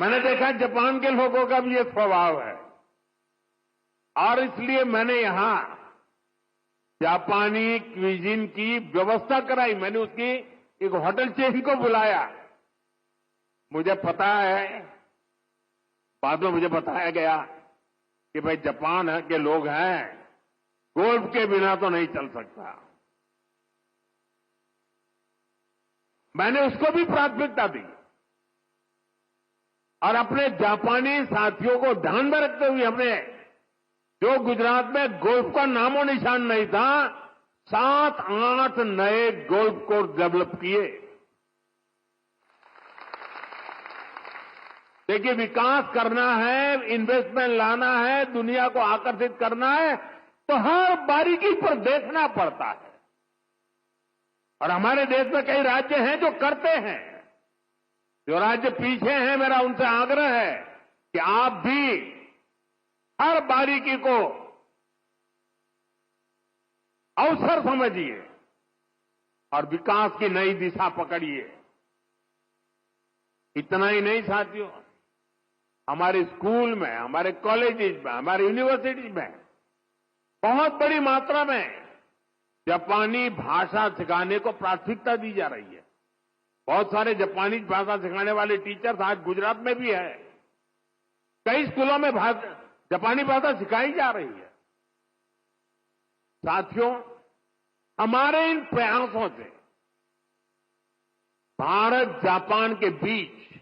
मैंने देखा जापान के लोगों का भी ये स्वभाव है और इसलिए मैंने यहां जापानी क्विजीन की व्यवस्था कराई। मैंने उसकी एक होटल चेन को बुलाया। मुझे पता है, बाद में मुझे बताया गया कि भाई जापान के लोग हैं, गोल्फ के बिना तो नहीं चल सकता। मैंने उसको भी प्राथमिकता दी और अपने जापानी साथियों को ध्यान में रखते हुए हमने, जो गुजरात में गोल्फ का नामो निशान नहीं था, 7-8 नए गोल्फ कोर्स डेवलप किए। देखिए, विकास करना है, इन्वेस्टमेंट लाना है, दुनिया को आकर्षित करना है, तो हर बारीकी पर देखना पड़ता है। और हमारे देश में कई राज्य हैं जो करते हैं। जो राज्य पीछे हैं, मेरा उनसे आग्रह है कि आप भी हर बारीकी को अवसर समझिए और विकास की नई दिशा पकड़िए। इतना ही नहीं साथियों, हमारे स्कूल में, हमारे कॉलेजेस में, हमारे यूनिवर्सिटीज में बहुत बड़ी मात्रा में जापानी भाषा सिखाने को प्राथमिकता दी जा रही है। बहुत सारे जापानी भाषा सिखाने वाले टीचर्स आज गुजरात में भी है। कई स्कूलों में जापानी भाषा सिखाई जा रही है। साथियों, हमारे इन प्रयासों से भारत जापान के बीच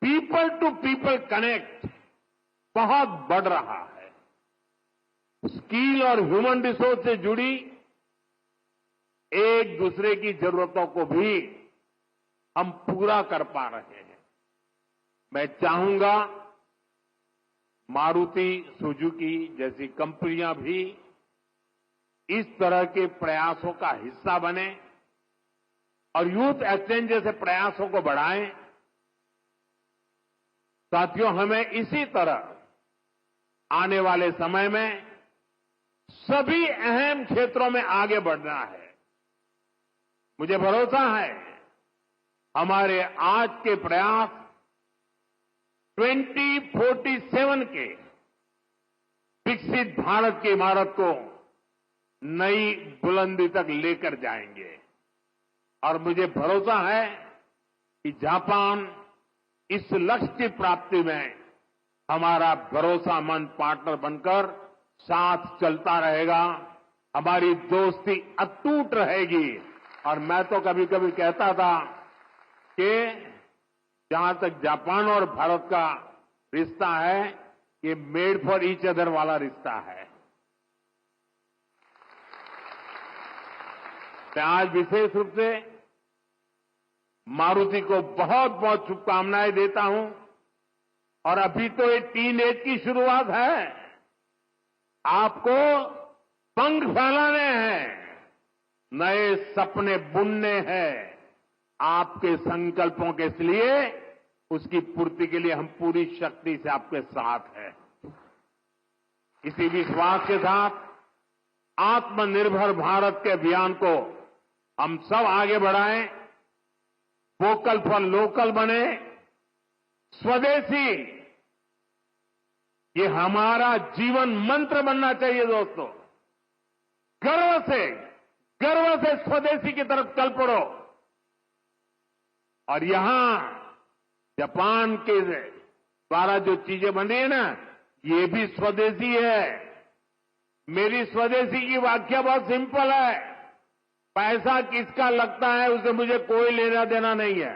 पीपल टू पीपल कनेक्ट बहुत बढ़ रहा है। स्किल और ह्यूमन रिसोर्स से जुड़ी एक दूसरे की जरूरतों को भी हम पूरा कर पा रहे हैं। मैं चाहूंगा मारुति सुजुकी जैसी कंपनियां भी इस तरह के प्रयासों का हिस्सा बने और यूथ एक्सचेंज जैसे प्रयासों को बढ़ाएं। साथियों, हमें इसी तरह आने वाले समय में सभी अहम क्षेत्रों में आगे बढ़ना है। मुझे भरोसा है हमारे आज के प्रयास 2047 के विकसित भारत की इमारत को नई बुलंदी तक लेकर जाएंगे और मुझे भरोसा है कि जापान इस लक्ष्य की प्राप्ति में हमारा भरोसामंद पार्टनर बनकर साथ चलता रहेगा। हमारी दोस्ती अटूट रहेगी। और मैं तो कभी कभी कहता था कि जहां तक जापान और भारत का रिश्ता है, ये मेड फॉर ईच अदर वाला रिश्ता है। मैं आज विशेष रूप से मारुति को बहुत बहुत शुभकामनाएं देता हूं। और अभी तो ये टीन एज की शुरुआत है, आपको पंख फैलाने हैं, नए सपने बुनने हैं। आपके संकल्पों के लिए, उसकी पूर्ति के लिए हम पूरी शक्ति से आपके साथ हैं। इसी विश्वास के साथ आत्मनिर्भर भारत के अभियान को हम सब आगे बढ़ाएं, वोकल फॉर लोकल बने, स्वदेशी ये हमारा जीवन मंत्र बनना चाहिए दोस्तों। गर्व से स्वदेशी की तरफ चल पड़ो। और यहां जापान के द्वारा जो चीजें बन रही है ना, ये भी स्वदेशी है। मेरी स्वदेशी की व्याख्या बहुत सिंपल है। पैसा किसका लगता है उससे मुझे कोई लेना देना नहीं है।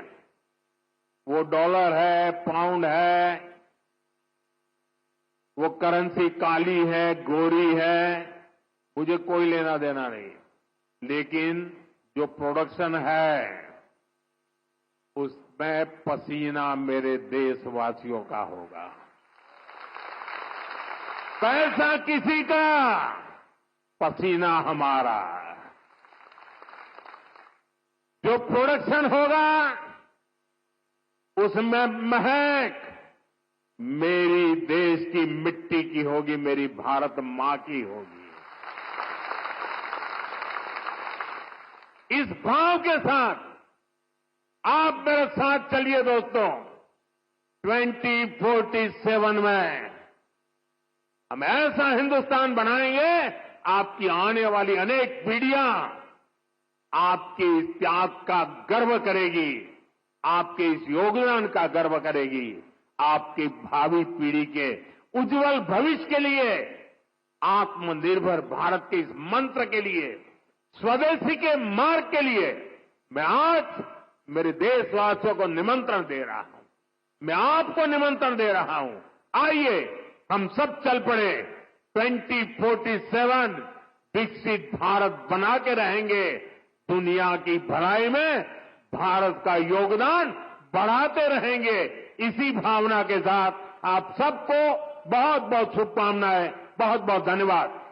वो डॉलर है, पाउंड है, वो करेंसी काली है, गोरी है, मुझे कोई लेना देना नहीं। लेकिन जो प्रोडक्शन है उसमें पसीना मेरे देशवासियों का होगा। पैसा किसी का, पसीना हमारा। जो प्रोडक्शन होगा उसमें महक मेरी देश की मिट्टी की होगी, मेरी भारत मां की होगी। इस भाव के साथ आप मेरे साथ चलिए दोस्तों। 2047 में हम ऐसा हिंदुस्तान बनाएंगे, आपकी आने वाली अनेक पीढ़ियां आपके इस त्याग का गर्व करेगी, आपके इस योगदान का गर्व करेगी। आपकी भावी पीढ़ी के उज्जवल भविष्य के लिए, आत्मनिर्भर भारत के इस मंत्र के लिए, स्वदेशी के मार्ग के लिए मैं आज मेरे देशवासियों को निमंत्रण दे रहा हूं। मैं आपको निमंत्रण दे रहा हूं। आइए हम सब चल पड़े। 2047 विकसित भारत बना के रहेंगे। दुनिया की भलाई में भारत का योगदान बढ़ाते रहेंगे। इसी भावना के साथ आप सबको बहुत बहुत शुभकामनाएं, बहुत बहुत धन्यवाद।